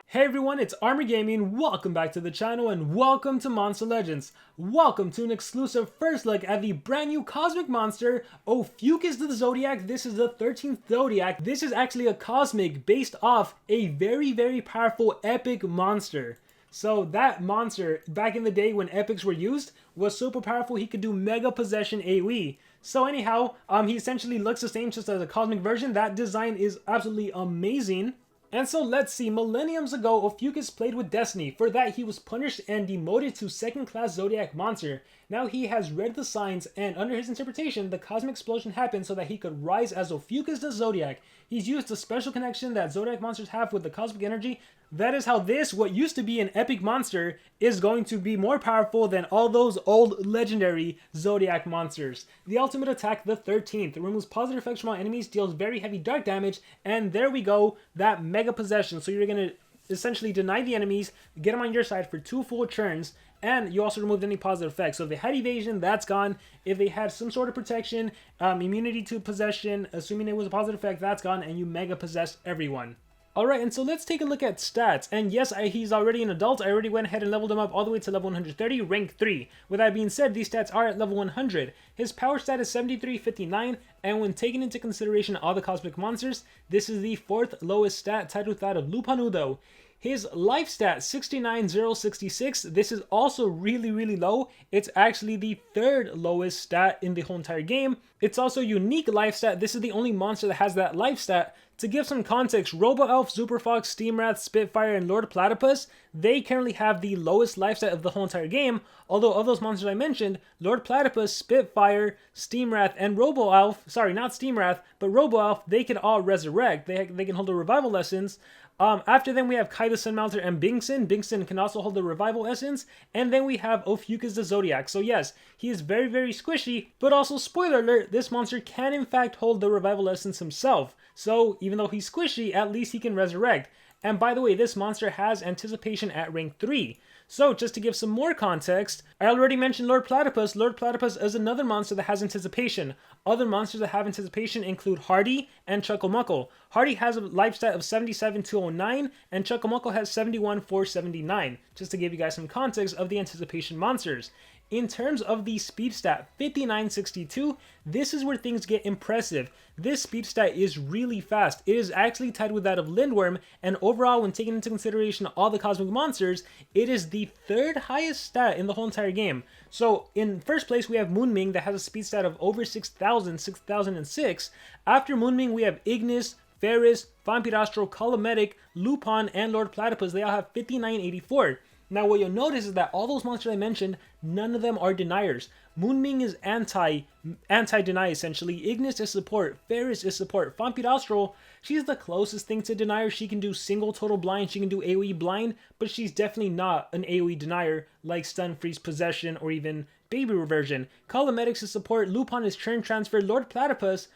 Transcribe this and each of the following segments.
Hey everyone, it's Army Gaming. Welcome back to the channel and welcome to Monster Legends. Welcome to an exclusive first look at the brand new cosmic monster, Ophiuchus the Zodiac. This is the 13th Zodiac. This is actually a cosmic based off a very powerful epic monster. So that monster, back in the day when epics were used, was super powerful he could do mega possession AoE. So anyhow, he essentially looks the same just as a cosmic version. That design is absolutely amazing. And so let's see, millenniums ago, Ophiuchus played with Bethany. For that, he was punished and demoted to second-class Zodiac monster. Now he has read the signs, and under his interpretation, the cosmic explosion happened so that he could rise as Ophiuchus the Zodiac. He's used the special connection that Zodiac monsters have with the cosmic energy. That is how this, what used to be an epic monster, is going to be more powerful than all those old legendary Zodiac monsters. The ultimate attack, the 13th, removes positive effects from all enemies, deals very heavy dark damage, and there we go, that mega possession. So you're going to essentially deny the enemies, get them on your side for 2 full turns, and you also removed any positive effects. So if they had evasion, that's gone. If they had some sort of protection, immunity to possession, assuming it was a positive effect, that's gone, and you mega possess everyone. Alright, and so let's take a look at stats. And yes, he's already an adult. I already went ahead and leveled him up all the way to level 130, rank 3. With that being said, these stats are at level 100. His power stat is 7359, and when taking into consideration all the cosmic monsters, this is the 4th lowest stat, tied with that of Lupanudo. His life stat, 69066, this is also really low. It's actually the 3rd lowest stat in the whole entire game. It's also unique life stat. This is the only monster that has that life stat. To give some context, Robo-Elf, Super Fox, Steamwrath, Spitfire, and Lord Platypus, they currently have the lowest life stat of the whole entire game, although of those monsters I mentioned, Lord Platypus, Spitfire, Steamwrath, and Robo-Elf, sorry, not Steamwrath, but Robo-Elf, they can all resurrect. They can hold the revival lessons. After them, we have Kai the Sunmelter and Bingson. Bingson can also hold the revival essence. And then we have Ophiuchus the Zodiac. So yes, he is very squishy, but also, spoiler alert, this monster can in fact hold the revival essence himself. So even though he's squishy, at least he can resurrect. And by the way, this monster has anticipation at rank 3. So just to give some more context, I already mentioned Lord Platypus. Lord Platypus is another monster that has anticipation. Other monsters that have anticipation include Hardy and Chucklemuckle. Hardy has a life stat of 77209 and Chucklemuckle has 71479. Just to give you guys some context of the anticipation monsters. In terms of the speed stat, 5962, this is where things get impressive. This speed stat is really fast. It is actually tied with that of Lindworm, and overall, when taking into consideration all the cosmic monsters, it is the 3rd highest stat in the whole entire game. So, in first place, we have Moonming that has a speed stat of over 6,000, 6006. After Moonming, we have Ignis, Ferris, Vampirastro, Colometic, Lupin, and Lord Platypus. They all have 5984. Now what you'll notice is that all those monsters I mentioned, none of them are deniers. Moonming is anti-deny essentially. Ignis is support. Ferris is support. Vampirastro, she's the closest thing to denier. She can do single total blind, she can do AoE blind, but she's definitely not an AoE denier like stun, freeze, possession, or even baby reversion. Colometics is support. Lupin is churn transfer. Lord Platypus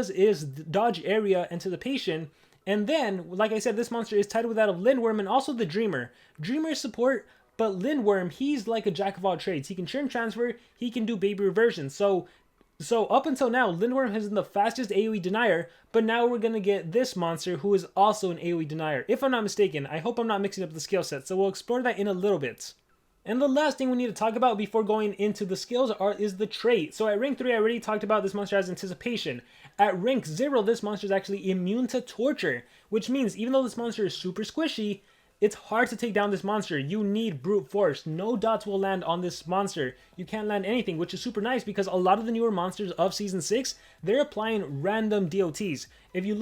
is dodge area anticipation. And then, like I said, this monster is tied with that of Lindworm and also the Dreamer. Dreamer is support, but Lindworm, he's like a jack of all trades. He can churn transfer, he can do baby reversion. So up until now, Lindworm has been the fastest AoE denier, but now we're going to get this monster who is also an AoE denier. If I'm not mistaken, I hope I'm not mixing up the skill set, so we'll explore that in a little bit. And the last thing we need to talk about before going into the skills is the trait. So at rank 3, I already talked about this monster has anticipation. At rank 0, this monster is actually immune to torture, which means even though this monster is super squishy, it's hard to take down this monster. You need brute force. No dots will land on this monster. You can't land anything, which is super nice because a lot of the newer monsters of Season 6, they're applying random DOTs. If you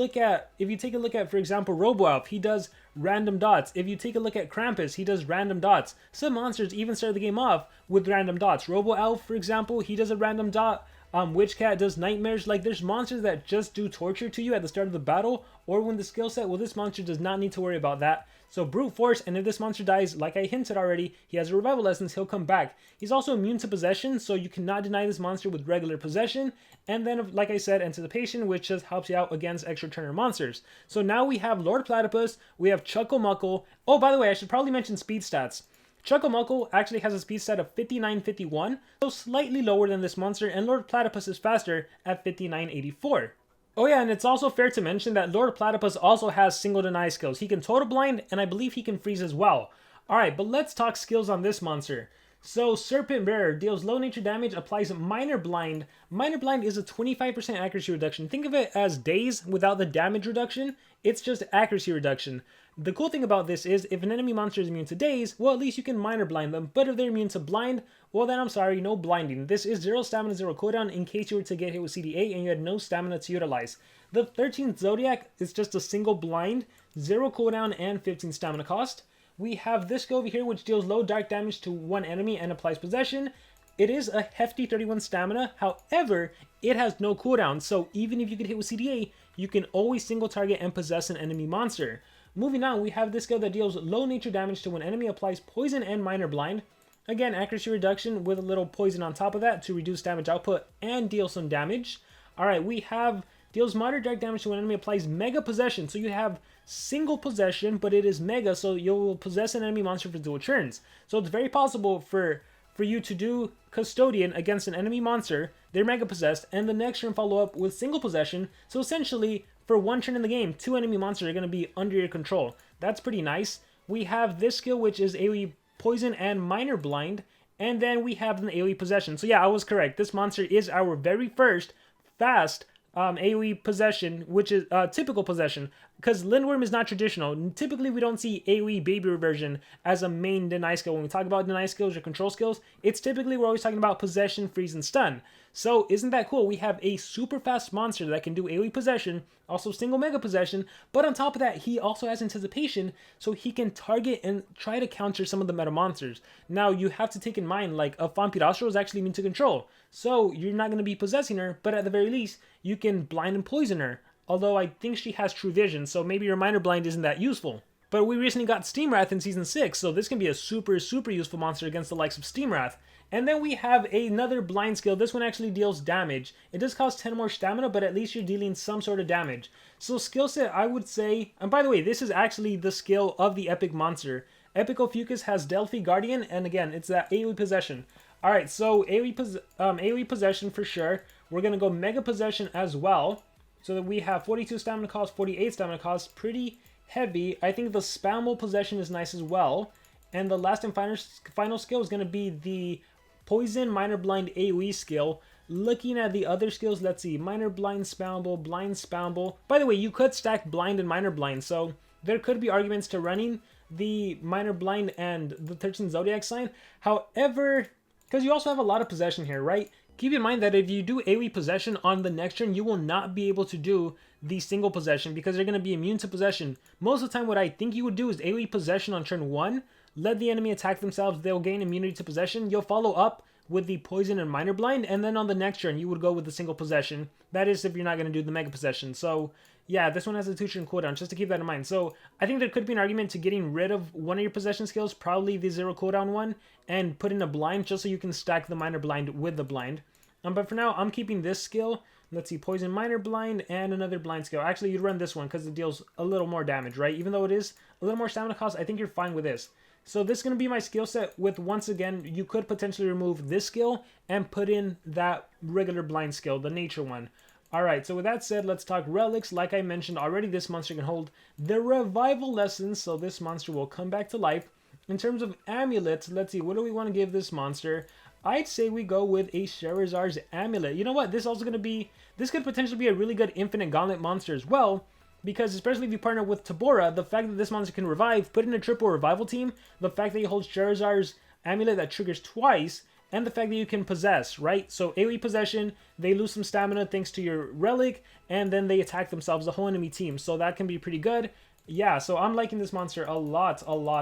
take a look at, for example, Robo-Elf, he does random dots. If you take a look at Krampus, he does random dots. Some monsters even start the game off with random dots. Robo-Elf, for example, he does a random dot. Witchcat does nightmares. Like, there's monsters that just do torture to you at the start of the battle or when the skill set. Well, this monster does not need to worry about that. So brute force, and if this monster dies, like I hinted already, he has a revival essence, he'll come back. He's also immune to possession, so you cannot deny this monster with regular possession. And then, like I said, anticipation, which just helps you out against extra turner monsters. So now we have Lord Platypus, we have Chucklemuckle. Oh, by the way, I should probably mention speed stats. Chucklemuckle actually has a speed stat of 5951, so slightly lower than this monster, and Lord Platypus is faster at 5984. Oh yeah, and it's also fair to mention that Lord Platypus also has single deny skills. He can total blind, and I believe he can freeze as well. Alright, but let's talk skills on this monster. So, Serpent Bearer deals low nature damage, applies minor blind. Minor blind is a 25% accuracy reduction. Think of it as daze without the damage reduction. It's just accuracy reduction. The cool thing about this is, if an enemy monster is immune to daze, well, at least you can minor blind them. But if they're immune to blind, well then I'm sorry, no blinding. This is 0 stamina, 0 cooldown in case you were to get hit with CD8 and you had no stamina to utilize. The 13th Zodiac is just a single blind, 0 cooldown, and 15 stamina cost. We have this skill over here, which deals low dark damage to one enemy and applies possession. It is a hefty 31 stamina, however, it has no cooldown, so even if you get hit with CD8, you can always single target and possess an enemy monster. Moving on, we have this skill that deals low nature damage to when enemy applies poison and minor blind. Again, accuracy reduction with a little poison on top of that to reduce damage output and deal some damage. Alright, we have deals moderate dark damage to when enemy applies mega possession. So you have single possession, but it is mega, so you'll possess an enemy monster for dual turns. So it's very possible for you to do Custodian against an enemy monster, they're mega possessed, and the next turn follow up with single possession. So essentially, for one turn in the game, 2 enemy monsters are going to be under your control. That's pretty nice. We have this skill, which is AoE poison and minor blind, and then we have an AoE possession. So yeah, I was correct. This monster is our very first fast AoE possession, which is typical possession, because Lindworm is not traditional. Typically, we don't see AoE baby reversion as a main deny skill. When we talk about deny skills or control skills, it's typically we're always talking about possession, freeze, and stun. So isn't that cool? We have a super fast monster that can do AoE possession, also single mega possession, but on top of that, he also has anticipation, so he can target and try to counter some of the meta monsters. Now, you have to take in mind, like, a Vampirastro is actually immune to control, so you're not going to be possessing her, but at the very least, you can blind and poison her. Although I think she has true vision, so maybe your minor blind isn't that useful. But we recently got Steamwrath in Season 6, so this can be a super useful monster against the likes of Steamwrath. And then we have another blind skill. This one actually deals damage. It does cost 10 more stamina, but at least you're dealing some sort of damage. So skill set, I would say, and by the way, this is actually the skill of the epic monster. Epic Ophiuchus has Delphi Guardian, and again, it's that AoE possession. Alright, so AoE possession for sure. We're going to go Mega Possession as well. So that we have 42 stamina cost, 48 stamina cost, pretty heavy. I think the spammable possession is nice as well. And the last and final skill is going to be the Poison Minor Blind AoE skill. Looking at the other skills, let's see. Minor Blind Spammable, Blind Spammable. By the way, you could stack Blind and Minor Blind, so there could be arguments to running the Minor Blind and the 13th Zodiac sign. However, because you also have a lot of possession here, right? Keep in mind that if you do AoE possession on the next turn, you will not be able to do the single possession because they're going to be immune to possession. Most of the time, what I think you would do is AoE possession on turn 1, let the enemy attack themselves, they'll gain immunity to possession, you'll follow up with the poison and minor blind, and then on the next turn, you would go with the single possession. That is if you're not going to do the mega possession. So yeah, this one has a 2-turn cooldown, just to keep that in mind. So I think there could be an argument to getting rid of one of your possession skills, probably the 0 cooldown one, and put in a blind just so you can stack the minor blind with the blind. But for now, I'm keeping this skill. Let's see, Poison Minor Blind and another blind skill. Actually, you'd run this one because it deals a little more damage, right? Even though it is a little more stamina cost, I think you're fine with this. So this is going to be my skill set with, once again, you could potentially remove this skill and put in that regular blind skill, the nature one. Alright, so with that said, let's talk relics. Like I mentioned already, this monster can hold the revival lessons, so this monster will come back to life. In terms of amulets, let's see, what do we want to give this monster? I'd say we go with a Charizard's Amulet. You know what? This could potentially be a really good Infinite Gauntlet monster as well, because especially if you partner with Tabora, the fact that this monster can revive, put in a triple revival team, the fact that he holds Charizard's Amulet that triggers twice, and the fact that you can possess, right? So AoE possession, they lose some stamina thanks to your relic, and then they attack themselves, the whole enemy team. So that can be pretty good. Yeah, so I'm liking this monster a lot.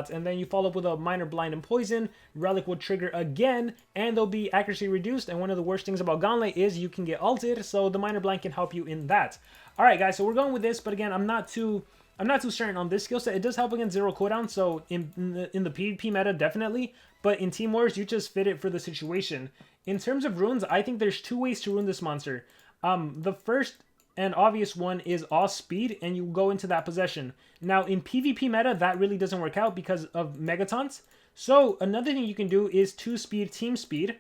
And then you follow up with a minor blind and poison. Relic will trigger again, and they'll be accuracy reduced. And one of the worst things about Gauntlet is you can get ulted, so the minor blind can help you in that. All right, guys, so we're going with this, but again, I'm not too certain on this skill set. It does help against 0 cooldown, so in the PvP meta, definitely. But in Team Wars, you just fit it for the situation. In terms of runes, I think there's 2 ways to rune this monster. The first and obvious one is Awe Speed, and you go into that possession. Now, in PvP meta, that really doesn't work out because of Megatons. So, another thing you can do is 2 Speed, Team Speed.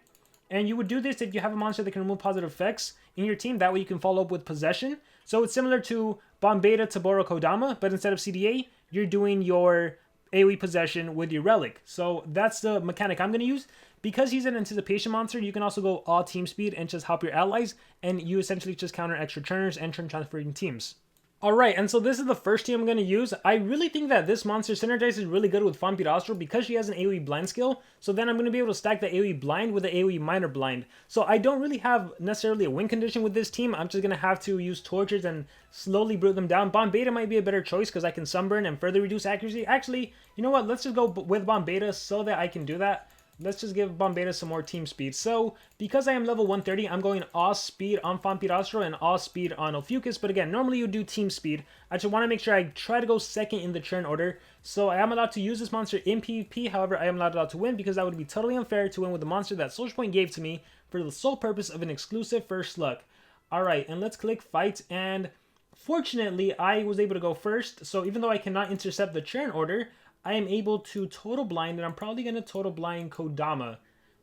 And you would do this if you have a monster that can remove positive effects in your team. That way you can follow up with Possession. So it's similar to Bombeta, Tabora, Kodama, but instead of CDA, you're doing your AoE possession with your Relic. So that's the mechanic I'm going to use. Because he's an anticipation monster, you can also go all team speed and just help your allies, and you essentially just counter extra turners and turn transferring teams. Alright, and so this is the first team I'm going to use. I really think that this monster synergizes really good with Vampirastro because she has an AoE blind skill. So then I'm going to be able to stack the AoE blind with the AoE minor blind. So I don't really have necessarily a win condition with this team. I'm just going to have to use torches and slowly brute them down. Bombeta might be a better choice because I can sunburn and further reduce accuracy. Actually, you know what? Let's just go with Bombeta so that I can do that. Let's just give Bombeta some more team speed. So, because I am level 130, I'm going all speed on Vampirastro and all speed on Ophiuchus. But again, normally you do team speed. I just want to make sure I try to go second in the churn order. So I am allowed to use this monster in PvP. However, I am not allowed to win because that would be totally unfair to win with the monster that SocialPoint gave to me for the sole purpose of an exclusive first look. Alright, and let's click fight. And fortunately, I was able to go first. So even though I cannot intercept the churn order, I am able to total blind, and I'm probably going to total blind Kodama.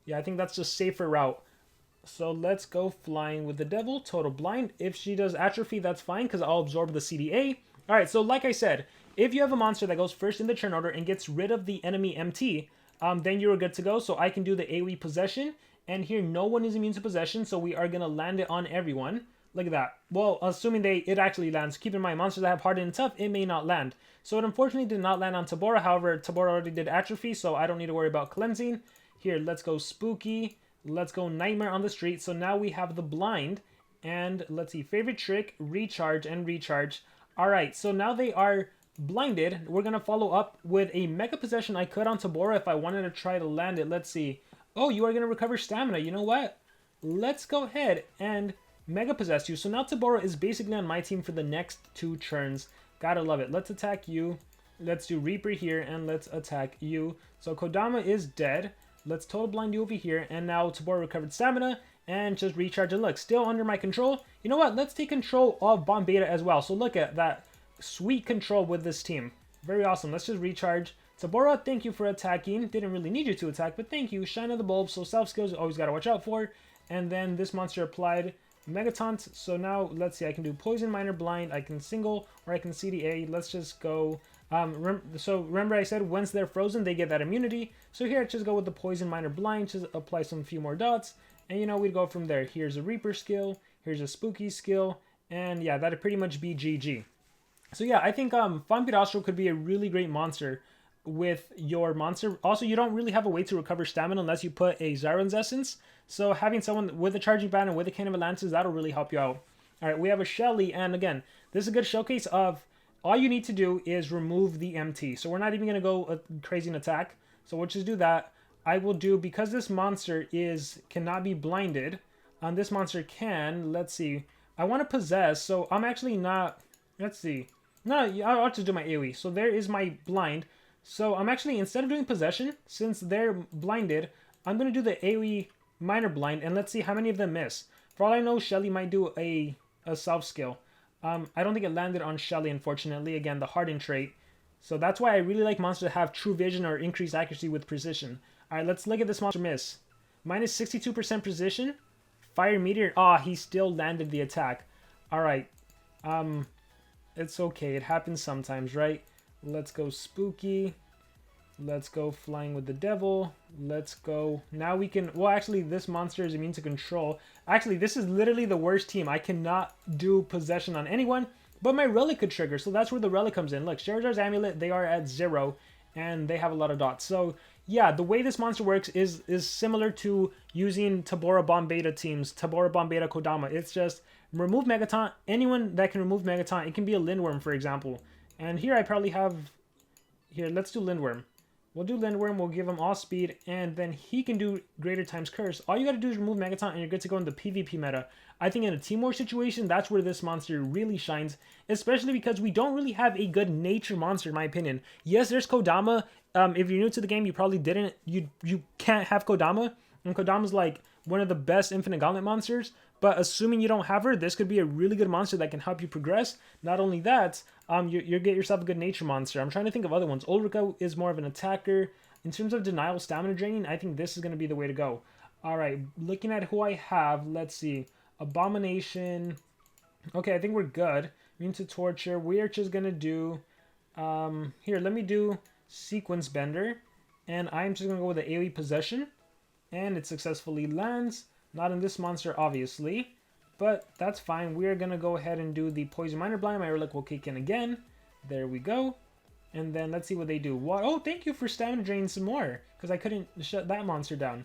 Yeah, I think that's the safer route. So let's go flying with the devil, total blind. If she does atrophy, that's fine, because I'll absorb the CDA. Alright, so like I said, if you have a monster that goes first in the turn order and gets rid of the enemy MT, then you're good to go. So I can do the AoE possession, and here no one is immune to possession, so we are going to land it on everyone. Look at that. Well, assuming it actually lands. Keep in mind, monsters that have hardened and tough, it may not land. So it unfortunately did not land on Tabora. However, Tabora already did atrophy, so I don't need to worry about cleansing. Here, let's go spooky. Let's go nightmare on the street. So now we have the blind. And let's see, favorite trick, recharge, and recharge. Alright, so now they are blinded. We're going to follow up with a mega possession I could on Tabora if I wanted to try to land it. Let's see. Oh, you are going to recover stamina. You know what? Let's go ahead and mega possess you. So now Tabora is basically on my team for the next 2 turns. Gotta love it. Let's attack you. Let's do Reaper here, and let's attack you. So Kodama is dead. Let's total blind you over here, and now Tabora recovered stamina, and just recharge. And look, still under my control. You know what? Let's take control of Bombeta as well. So look at that sweet control with this team. Very awesome. Let's just recharge. Tabora, thank you for attacking. Didn't really need you to attack, but thank you. Shine of the bulb. So self skills, always gotta watch out for. And then this monster applied Megataunt. So now let's see, I can do poison minor blind, I can single, or I can CDA. Let's just go so remember I said once they're frozen they get that immunity. So here I just go with the poison minor blind, just apply some few more dots, and you know, we'd go from there. Here's a Reaper skill, here's a spooky skill, and yeah, that'd pretty much be GG. So yeah, I think Vampirastro could be a really great monster with your monster. Also, you don't really have a way to recover stamina unless you put a Zyron's Essence. So having someone with a Charging Band and with a Cane of Lances, that'll really help you out. Alright, we have a Shelly, and again, this is a good showcase of all you need to do is remove the MT. So we're not even going to go crazy in attack. So we'll just do that. I will do, because this monster cannot be blinded, this monster can, let's see, I want to possess, so I'm actually not, let's see, no, I'll just do my AoE. So there is my blind. So I'm actually, instead of doing possession, since they're blinded, I'm going to do the AoE minor blind, and let's see how many of them miss. For all I know, Shelly might do a self skill. I don't think it landed on Shelly, unfortunately. Again, the hardened trait. So that's why I really like monsters that have true vision or increased accuracy with precision. Alright, let's look at this monster miss. Minus 62% precision. Fire meteor. Ah, he still landed the attack. Alright. It's okay. It happens sometimes, right? Let's go spooky. Let's go flying with the devil. Let's go. Now we can... Well, actually, this monster is immune to control. Actually, this is literally the worst team. I cannot do possession on anyone, but my relic could trigger. So that's where the relic comes in. Look, Charizard's Amulet, they are at 0, and they have a lot of dots. So, yeah, the way this monster works is similar to using Tabora Bombeta teams. Tabora Bombeta Kodama. It's just remove Megataunt. Anyone that can remove Megataunt. It can be a Lindworm, for example. And here I probably have... Here, let's do Lindworm. We'll do Lindworm, we'll give him all speed, and then he can do Greater Times Curse. All you gotta do is remove Megataunt and you're good to go in the PvP meta. I think in a Team War situation, that's where this monster really shines, especially because we don't really have a good nature monster, in my opinion. Yes, there's Kodama. If you're new to the game, you probably didn't. You can't have Kodama, and Kodama's like one of the best Infinite Gauntlet monsters, but assuming you don't have her, this could be a really good monster that can help you progress. Not only that, you get yourself a good nature monster. I'm trying to think of other ones. Ulrika is more of an attacker. In terms of denial, stamina draining, I think this is going to be the way to go. Alright, looking at who I have, let's see. Abomination. Okay, I think we're good. Immune to torture. We're just gonna do here, let me do sequence bender, and I'm just gonna go with the AoE possession, and it successfully lands. Not in this monster, obviously, but that's fine. We're gonna go ahead and do the poison minor blind. My relic will kick in again. There we go. And then let's see what they do. What? Oh, thank you for stamina drain some more, because I couldn't shut that monster down.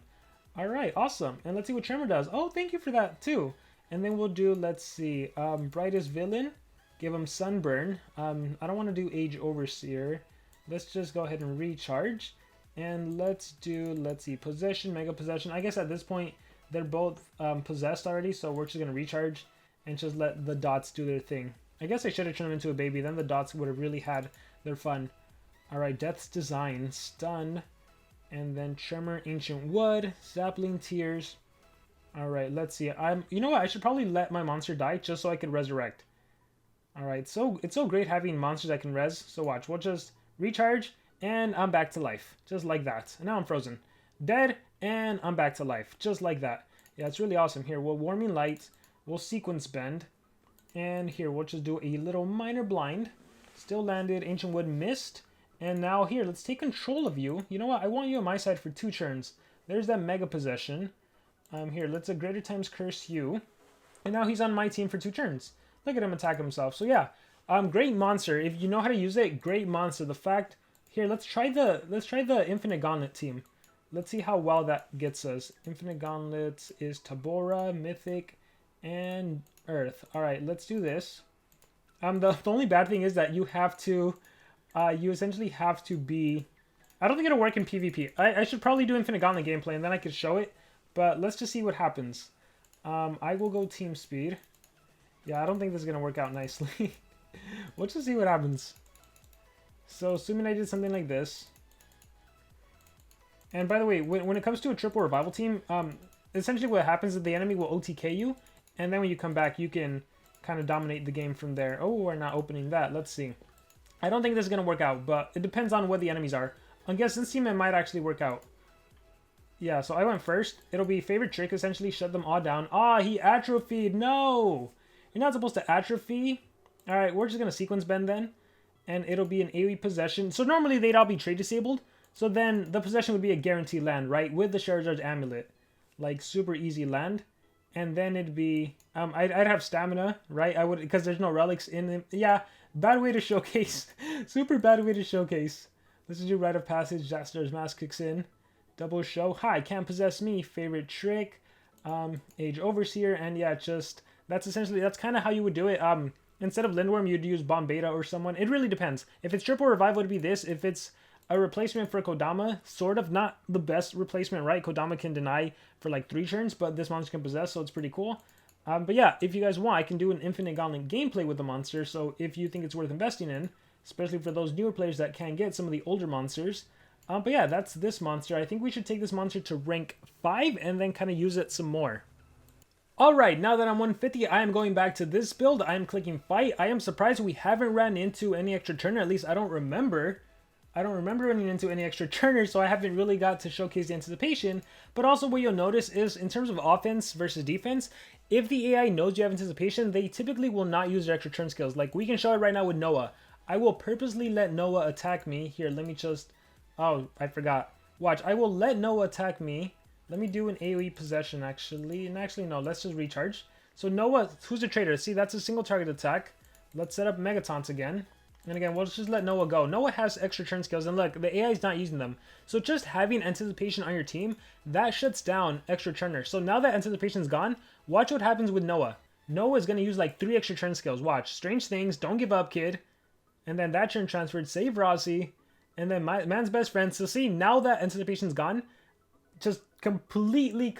All right, awesome. And let's see what Tremor does. Oh, thank you for that too. And then we'll do, let's see, brightest villain. Give him sunburn. I don't want to do age overseer. Let's just go ahead and recharge. And let's do, let's see, possession, mega possession. I guess at this point, they're both possessed already, so we're just going to recharge and just let the dots do their thing. I guess I should have turned them into a baby. Then the dots would have really had their fun. Alright, Death's Design, Stun, and then Tremor, Ancient Wood, Sapling Tears. Alright, let's see. You know what? I should probably let my monster die just so I could resurrect. Alright, so it's so great having monsters that can res. So watch, we'll just recharge, and I'm back to life. Just like that. And now I'm frozen. Dead, and I'm back to life. Just like that. Yeah, it's really awesome. Here, we'll Warming Light. We'll Sequence Bend. And here, we'll just do a little minor blind. Still landed. Ancient Wood missed. And now here, let's take control of you. You know what? I want you on my side for 2 turns. There's that Mega Possession. Here, let's a Greater Times Curse you. And now he's on my team for 2 turns. Look at him attack himself. So yeah, great monster. If you know how to use it, great monster. The fact here, let's try the Infinite Gauntlet team. Let's see how well that gets us. Infinite Gauntlets is Tabora, Mythic, and Earth. All right, let's do this. The only bad thing is that you have to, you essentially have to be. I don't think it'll work in PvP. I should probably do Infinite Gauntlet gameplay and then I could show it. But let's just see what happens. I will go team speed. Yeah, I don't think this is going to work out nicely. Let's just see what happens. So, assuming I did something like this. And by the way, when it comes to a triple revival team, essentially what happens is the enemy will OTK you. And then when you come back, you can kind of dominate the game from there. Oh, we're not opening that. Let's see. I don't think this is going to work out, but it depends on what the enemies are. I guess this team, it might actually work out. Yeah, so I went first. It'll be favorite trick, essentially, shut them all down. Ah, he atrophied. No! You're not supposed to atrophy. Alright, we're just going to sequence bend then. And it'll be an AoE possession. So normally they'd all be trade disabled. So then the possession would be a guaranteed land, right? With the Charizard's Amulet. Like, super easy land. And then it'd be... I'd have stamina, right? I would, because there's no relics in them. Yeah, bad way to showcase. Super bad way to showcase. Let's just do Rite of Passage. Jaster's Mask kicks in. Double show. Hi, can't possess me. Favorite trick. Age Overseer. And yeah, just... That's essentially... That's kind of how you would do it. Instead of Lindworm, you'd use Bomb Beta or someone. It really depends. If it's triple revival, it'd be this. If it's a replacement for Kodama, sort of not the best replacement, right? Kodama can deny for like 3 turns, but this monster can possess, so it's pretty cool. But yeah, if you guys want, I can do an Infinite Gauntlet gameplay with the monster, so if you think it's worth investing in, especially for those newer players that can get some of the older monsters. But yeah, that's this monster. I think we should take this monster to rank 5 and then kind of use it some more. Alright, now that I'm 150, I am going back to this build. I am clicking fight. I am surprised we haven't ran into any extra turner. At least I don't remember. I don't remember running into any extra turners, so I haven't really got to showcase the anticipation. But also what you'll notice is, in terms of offense versus defense, if the AI knows you have anticipation, they typically will not use their extra turn skills. Like, we can show it right now with Noah. I will purposely let Noah attack me. Here, let me just... Oh, I forgot. Watch, I will let Noah attack me. Let me do an AoE possession, actually. And actually, no, let's just recharge. So Noah, who's the traitor? See, that's a single target attack. Let's set up Megatons again. And again, we'll just let Noah go. Noah has extra turn skills, and look, the AI is not using them. So just having anticipation on your team, that shuts down extra turners. So now that anticipation's gone, watch what happens with Noah. Noah is going to use like 3 extra turn skills. Watch. Strange Things, Don't Give Up, Kid. And then that turn transferred, Save Rossi. And then Man's Best Friend. So see, now that anticipation's gone, just completely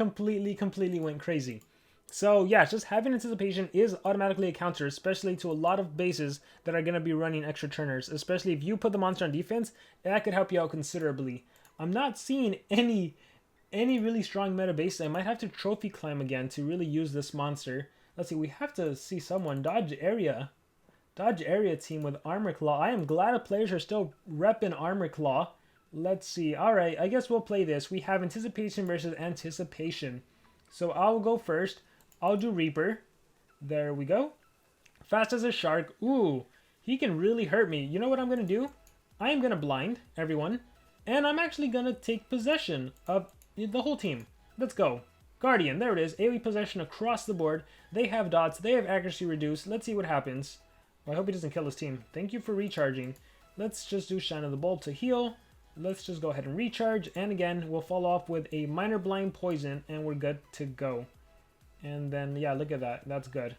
went crazy. So yeah, just having anticipation is automatically a counter, especially to a lot of bases that are going to be running extra turners. Especially if you put the monster on defense, that could help you out considerably. I'm not seeing any really strong meta bases. I might have to trophy climb again to really use this monster. Let's see, we have to see someone. Dodge area team with Armor Claw. I am glad the players are still repping Armor Claw. Let's see. Alright, I guess we'll play this. We have anticipation versus anticipation. So I'll go first. I'll do Reaper. There we go. Fast as a shark. Ooh, he can really hurt me. You know what I'm going to do? I am going to blind everyone. And I'm actually going to take possession of the whole team. Let's go. Guardian, there it is. AoE possession across the board. They have dots. They have accuracy reduced. Let's see what happens. Well, I hope he doesn't kill his team. Thank you for recharging. Let's just do Shine of the Bulb to heal. Let's just go ahead and recharge. And again, we'll follow off with a minor blind poison. And we're good to go. And then, yeah, look at that. That's good.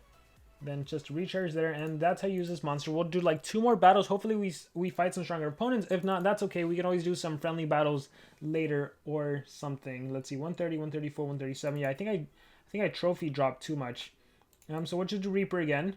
Then just recharge there, and that's how you use this monster. We'll do like 2 more battles. Hopefully we fight some stronger opponents. If not, that's okay. We can always do some friendly battles later or something. Let's see, 130, 134, 137. Yeah, I think I trophy dropped too much. So we'll just do Reaper again.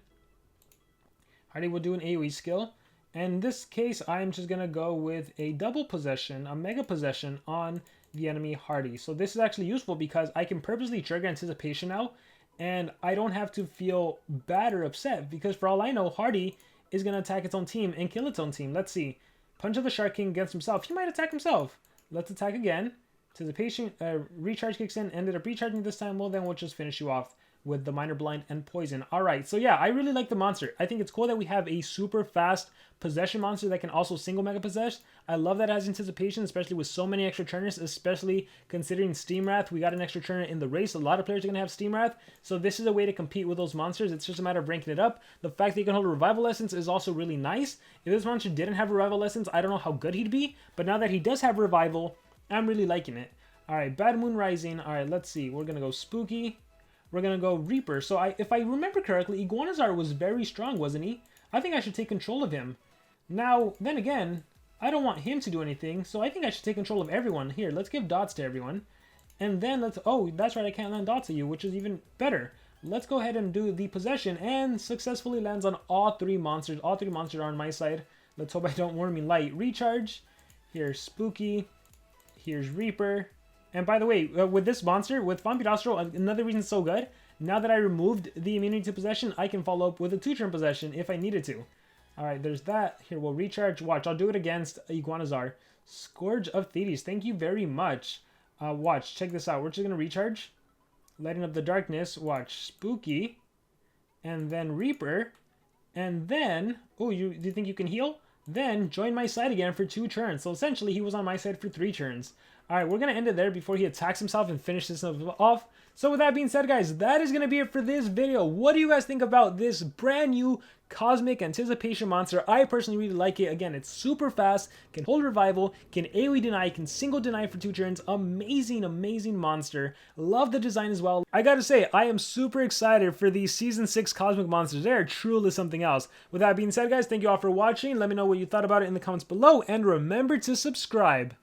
Hardy will do an AoE skill. And in this case, I'm just gonna go with a double possession, a mega possession on the enemy Hardy. So this is actually useful because I can purposely trigger anticipation now. And I don't have to feel bad or upset because for all I know, Hardy is going to attack its own team and kill its own team. Let's see. Punch of the Shark King against himself. He might attack himself. Let's attack again. To the patient, recharge kicks in. Ended up recharging this time. Well, then we'll just finish you off with the minor blind and poison. All right. So yeah, I really like the monster. I think it's cool that we have a super fast possession monster that can also single mega possess. I love that it has anticipation, especially with so many extra turners, especially considering Steam Wrath. We got an extra turner in the race. A lot of players are going to have Steam Wrath. So this is a way to compete with those monsters. It's just a matter of ranking it up. The fact that you can hold a Revival Essence is also really nice. If this monster didn't have Revival Essence, I don't know how good he'd be. But now that he does have Revival, I'm really liking it. All right, Bad Moon Rising. All right, let's see. We're going to go Spooky. We're going to go Reaper. So if I remember correctly, Iguanazar was very strong, wasn't he? I think I should take control of him. Now, then again, I don't want him to do anything, so I think I should take control of everyone. Here, let's give dots to everyone. And then let's... Oh, that's right, I can't land dots at you, which is even better. Let's go ahead and do the possession, and successfully lands on all 3 monsters. All 3 monsters are on my side. Let's hope I don't Wormy Light. Recharge. Here's Spooky. Here's Reaper. And by the way, with this monster, with Vampirostro, another reason it's so good, now that I removed the immunity to possession, I can follow up with a 2-turn possession if I needed to. Alright, there's that. Here, we'll recharge. Watch, I'll do it against Iguanazar. Scourge of Thetis, thank you very much. Watch, check this out. We're just going to recharge. Lighting up the darkness. Watch, Spooky. And then Reaper. And then... Oh, do you think you can heal? Then join my side again for 2 turns. So essentially, he was on my side for 3 turns. Alright, we're going to end it there before he attacks himself and finishes himself off. So with that being said, guys, that is going to be it for this video. What do you guys think about this brand new Cosmic Anticipation monster? I personally really like it. Again, it's super fast, can hold revival, can AoE deny, can single deny for 2 turns. Amazing, amazing monster. Love the design as well. I gotta say, I am super excited for these Season 6 Cosmic monsters. They are truly something else. With that being said, guys, thank you all for watching. Let me know what you thought about it in the comments below, and remember to subscribe.